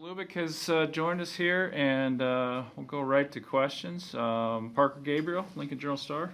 Lubick has joined us here, and we'll go right to questions. Parker Gabriel, Lincoln Journal-Star.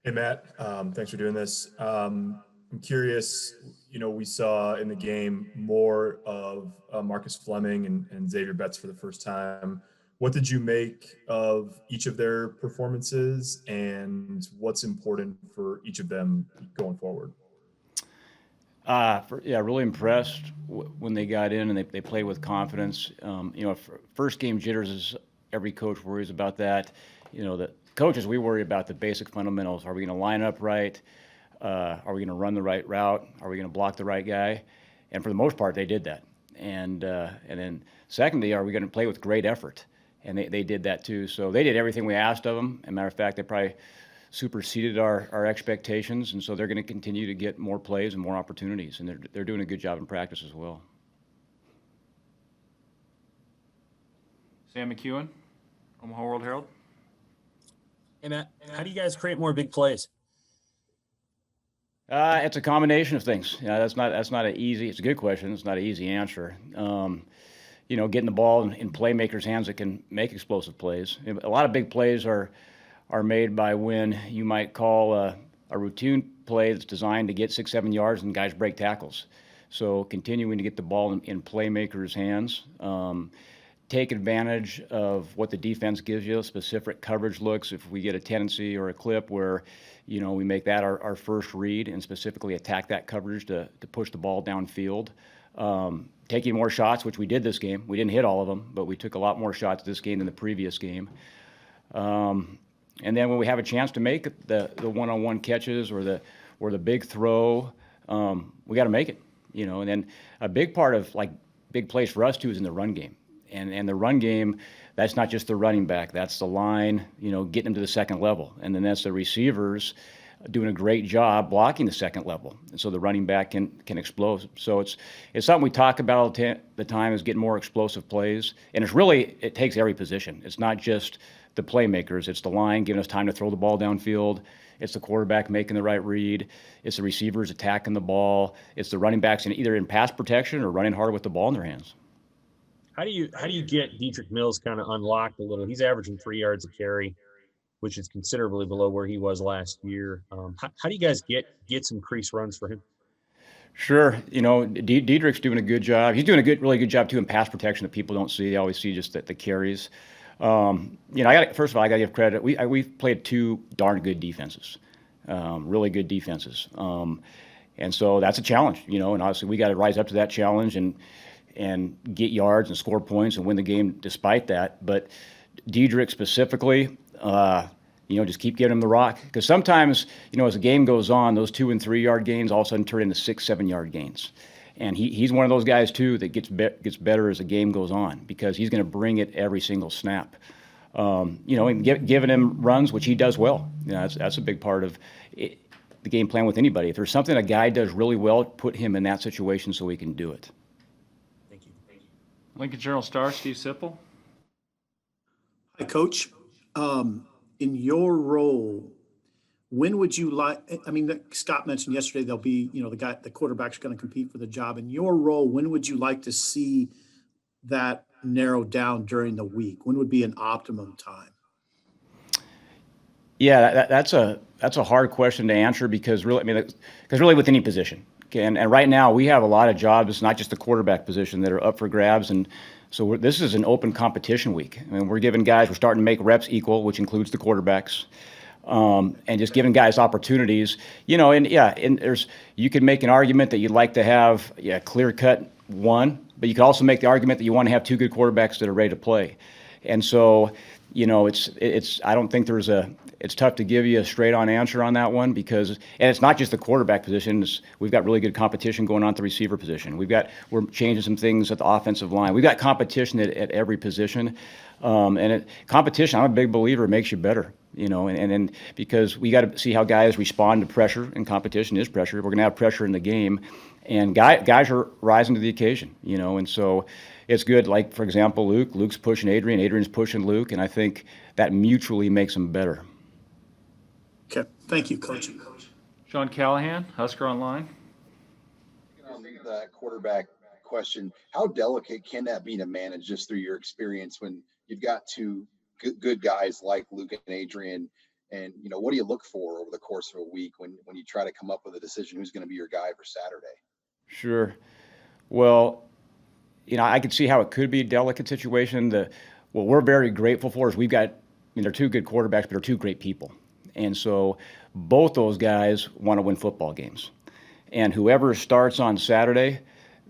Hey, Matt. Thanks for doing this. I'm curious, we saw in the game more of Marcus Fleming and Xavier Betts for the first time. What did you make of each of their performances, and what's important for each of them going forward? Really impressed when they got in and they played with confidence. First game jitters is every coach worries about that. The coaches, we worry about the basic fundamentals. Are we going to line up right? Are we going to run the right route? Are we going to block the right guy? And for the most part, they did that. And then secondly, are we going to play with great effort? And they did that too. So they did everything we asked of them. As a matter of fact, they probably superseded our expectations, and so they're going to continue to get more plays and more opportunities, and they're doing a good job in practice as well. Sam McEwen, Omaha World Herald. Hey, Matt, how do you guys create more big plays? It's a combination of things. That's not an easy. It's a good question. It's not an easy answer. Getting the ball in playmakers' hands that can make explosive plays. A lot of big plays are made by when you might call a routine play that's designed to get 6-7 yards and guys break tackles. So continuing to get the ball in playmakers' hands, take advantage of what the defense gives you, specific coverage looks. If we get a tendency or a clip where, we make that our first read and specifically attack that coverage to push the ball downfield. Taking more shots, which we did this game. We didn't hit all of them, but we took a lot more shots this game than the previous game. And then when we have a chance to make the one-on-one catches or the big throw, we got to make it, And then a big part of big plays for us too is in the run game, and the run game, that's not just the running back, that's the line, getting them to the second level, and then that's the receivers doing a great job blocking the second level, and so the running back can explode. So it's something we talk about all the time is getting more explosive plays, and it takes every position. It's not just the playmakers, it's the line giving us time to throw the ball downfield, it's the quarterback making the right read, it's the receivers attacking the ball, it's the running backs either in pass protection or running hard with the ball in their hands. How do you get Dedrick Mills kind of unlocked a little? He's averaging 3 yards a carry, which is considerably below where he was last year. How do you guys get some crease runs for him? Sure. Dedrick's doing a good job. He's doing really good job too in pass protection that people don't see. They always see just the carries. First of all, I got to give credit. We've played 2 darn good defenses, really good defenses. And so that's a challenge, and obviously we got to rise up to that challenge and get yards and score points and win the game despite that. But Dedrick specifically, just keep giving him the rock. Because sometimes, as the game goes on, those 2 and 3 yard gains all of a sudden turn into 6-7 yard gains. And he's one of those guys, too, that gets better as the game goes on because he's going to bring it every single snap. And giving him runs, which he does well. That's a big part of the game plan with anybody. If there's something a guy does really well, put him in that situation so he can do it. Thank you. Lincoln Journal-Star, Steve Sipple. Hi, Coach. In your role, when would you like? Scott mentioned yesterday there'll be, the quarterback's going to compete for the job. In your role, when would you like to see that narrowed down during the week? When would be an optimum time? Yeah, that's a hard question to answer because really with any position, and right now we have a lot of jobs, not just the quarterback position, that are up for grabs, and so this is an open competition week. We're starting to make reps equal, which includes the quarterbacks, and just giving guys opportunities. You can make an argument that you'd like to have clear-cut one, but you could also make the argument that you want to have 2 good quarterbacks that are ready to play. And so, I don't think it's tough to give you a straight-on answer on that one and it's not just the quarterback position. We've got really good competition going on at the receiver position. We're changing some things at the offensive line. We've got competition at every position, competition. I'm a big believer. It makes you better, and because we got to see how guys respond to pressure, and competition is pressure. We're going to have pressure in the game, and guys are rising to the occasion, and so it's good. Like, for example, Luke's pushing Adrian's pushing Luke, and I think that mutually makes them better. Okay. Thank you, Coach. Sean Callahan, Husker Online. that quarterback question. How delicate can that be to manage just through your experience when you've got two good guys like Luke and Adrian? And, what do you look for over the course of a week when you try to come up with a decision who's going to be your guy for Saturday? Sure. Well, I could see how it could be a delicate situation. What we're very grateful for is we've got, they're two good quarterbacks, but they're two great people. And so both those guys want to win football games. And whoever starts on Saturday,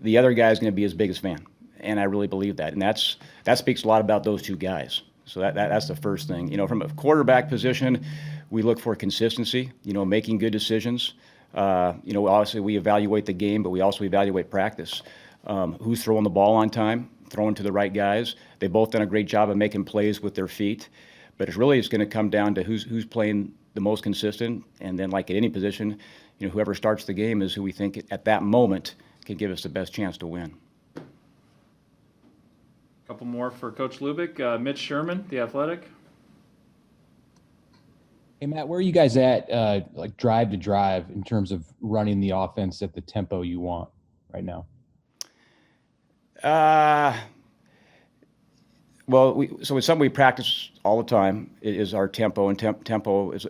the other guy is going to be his biggest fan. And I really believe that. And that speaks a lot about those two guys. So that's the first thing. From a quarterback position, we look for consistency, making good decisions. Obviously we evaluate the game, but we also evaluate practice. Who's throwing the ball on time, throwing to the right guys. They've both done a great job of making plays with their feet. But it's going to come down to who's playing the most consistent. And then, like at any position, whoever starts the game is who we think at that moment can give us the best chance to win. Couple more for Coach Lubick. Mitch Sherman, The Athletic. Hey, Matt, where are you guys at, like drive to drive, in terms of running the offense at the tempo you want right now? Well, so it's something we practice all the time. It is our tempo, and tempo is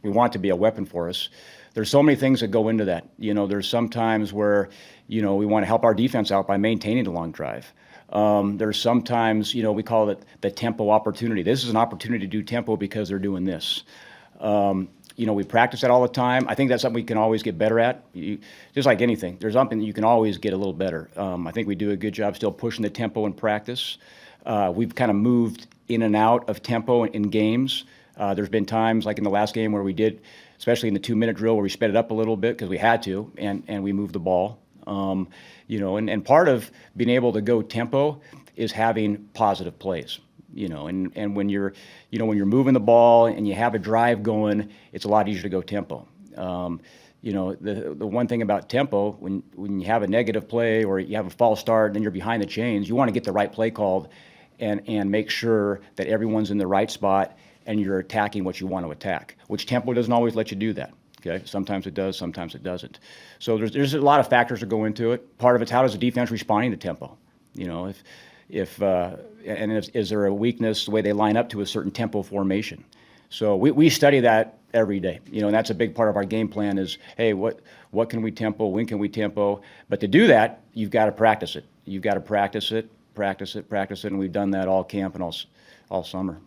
we want it to be a weapon for us. There's so many things that go into that. There's some times where we want to help our defense out by maintaining the long drive. There's sometimes we call it the tempo opportunity. This is an opportunity to do tempo because they're doing this. We practice that all the time. I think that's something we can always get better at. Just like anything, there's something you can always get a little better. I think we do a good job still pushing the tempo in practice. We've kind of moved in and out of tempo in games. There's been times like in the last game where we did, especially in the 2-minute drill, where we sped it up a little bit because we had to, and we moved the ball. And part of being able to go tempo is having positive plays. And when you're moving the ball and you have a drive going, it's a lot easier to go tempo. The one thing about tempo, when you have a negative play or you have a false start and then you're behind the chains, you want to get the right play called and make sure that everyone's in the right spot and you're attacking what you want to attack, which tempo doesn't always let you do that. Okay, sometimes it does, sometimes it doesn't. So there's a lot of factors that go into it. Part of it's how does the defense responding to tempo? Is there a weakness the way they line up to a certain tempo formation? So we study that every day, and that's a big part of our game plan is, hey, what can we tempo? When can we tempo? But to do that, you've got to practice it. You've got to practice it, and we've done that all camp and all summer.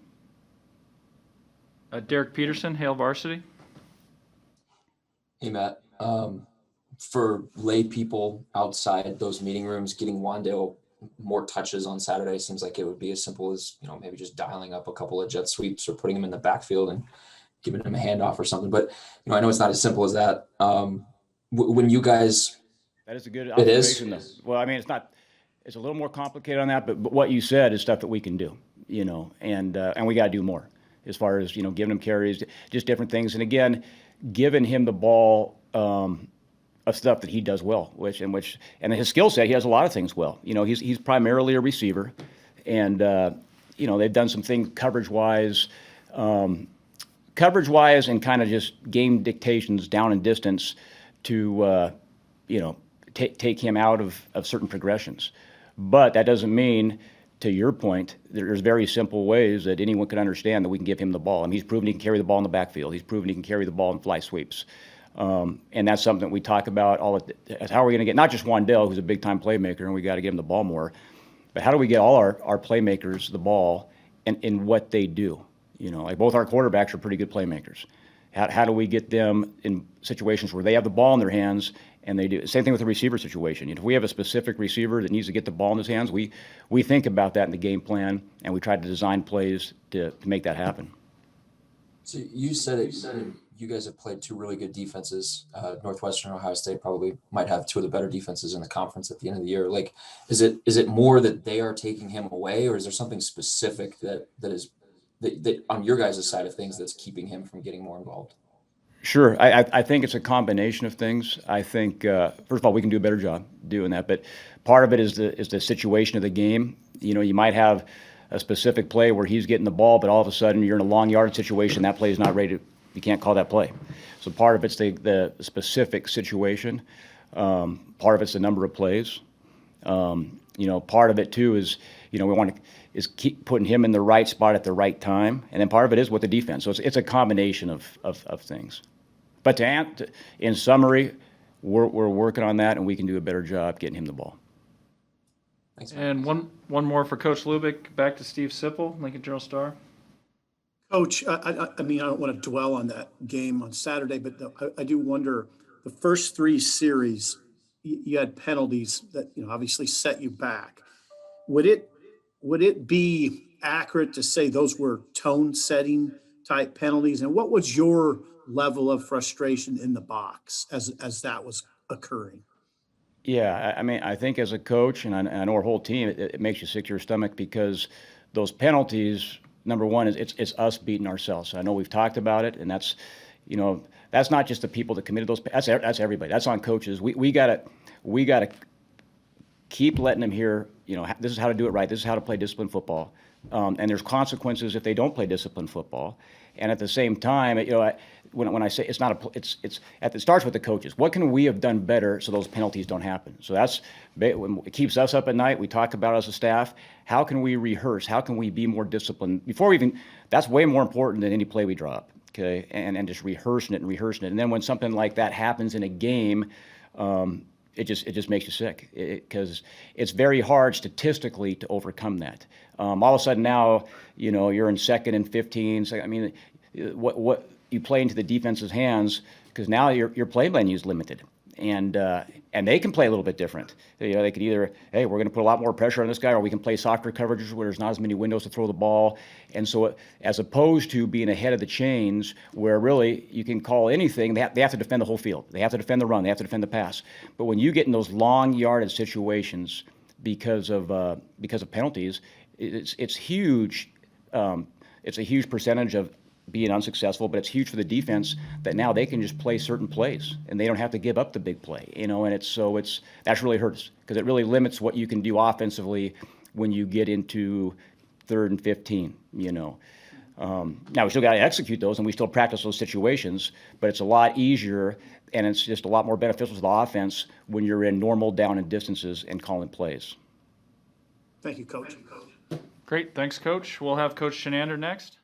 Derek Peterson, Hale Varsity. Hey, Matt. For lay people outside those meeting rooms, getting Wandel more touches on Saturday seems like it would be as simple as, maybe just dialing up a couple of jet sweeps or putting him in the backfield and giving him a handoff or something. But, I know it's not as simple as that. When you guys... That is a good observation, it is. Though. Well, I mean, it's a little more complicated on that, but what you said is stuff that we can do, and we got to do more as far as, giving him carries, just different things. And again, giving him the ball of stuff that he does well, and his skill set, he has a lot of things well. He's primarily a receiver, and they've done some things coverage-wise, and kind of just game dictations down and distance to take him out of certain progressions. But that doesn't mean, to your point, there's very simple ways that anyone can understand that we can give him the ball. I mean, he's proven he can carry the ball in the backfield. He's proven he can carry the ball in fly sweeps. And that's something that we talk about how are we going to get not just Wandel, who's a big-time playmaker, and we got to give him the ball more, but how do we get all our playmakers the ball in what they do? Like both our quarterbacks are pretty good playmakers. How do we get them in situations where they have the ball in their hands and they do? Same thing with the receiver situation. If we have a specific receiver that needs to get the ball in his hands, we think about that in the game plan, and we try to design plays to make that happen. So you said it. You guys have played two really good defenses. Northwestern and Ohio State probably might have two of the better defenses in the conference at the end of the year. Like, is it more that they are taking him away, or is there something specific that on your guys' side of things that's keeping him from getting more involved? Sure. I think it's a combination of things. I think, first of all, we can do a better job doing that. But part of it is the situation of the game. You might have a specific play where he's getting the ball, but all of a sudden you're in a long yard situation. That play is not ready. You can't call that play. So part of it's the specific situation. Part of it's the number of plays. Part of it too is, we want to is keep putting him in the right spot at the right time, and then part of it is with the defense. So it's a combination of things. But in summary, we're working on that, and we can do a better job getting him the ball. Thanks, Matt. And one more for Coach Lubick. Back to Steve Sipple, Lincoln Journal-Star. Coach, I mean, I don't want to dwell on that game on Saturday, but I do wonder, the first three series, you had penalties that, obviously set you back. Would it be accurate to say those were tone-setting type penalties? And what was your level of frustration in the box as that was occurring? Yeah, I mean, I think as a coach, and I know our whole team, it makes you sick to your stomach because those penalties, number one, is it's us beating ourselves. I know we've talked about it, and that's not just the people that committed those. That's everybody. That's on coaches. We gotta keep letting them hear. This is how to do it right. This is how to play disciplined football. And there's consequences if they don't play disciplined football. And at the same time, when I say it starts with the coaches. What can we have done better so those penalties don't happen? So it keeps us up at night. We talk about it as a staff. How can we rehearse? How can we be more disciplined before we even? That's way more important than any play we drop. Okay, and just rehearsing it. And then when something like that happens in a game, it just makes you sick because it's very hard statistically to overcome that. All of a sudden now, you're in 2nd and 15. So, I mean, what you play into the defense's hands because now your play menu is limited, and they can play a little bit different. They could either, hey, we're going to put a lot more pressure on this guy, or we can play softer coverages where there's not as many windows to throw the ball. And so, as opposed to being ahead of the chains, where really you can call anything, they have to defend the whole field. They have to defend the run. They have to defend the pass. But when you get in those long yardage situations because of penalties, it's huge. It's a huge percentage of being unsuccessful, but it's huge for the defense that now they can just play certain plays and they don't have to give up the big play, and that's really hurts because it really limits what you can do offensively when you get into 3rd and 15, Now we still got to execute those and we still practice those situations, but it's a lot easier and it's just a lot more beneficial to the offense when you're in normal down and distances and calling plays. Thank you, Coach. Great, thanks, Coach. We'll have Coach Shenander next.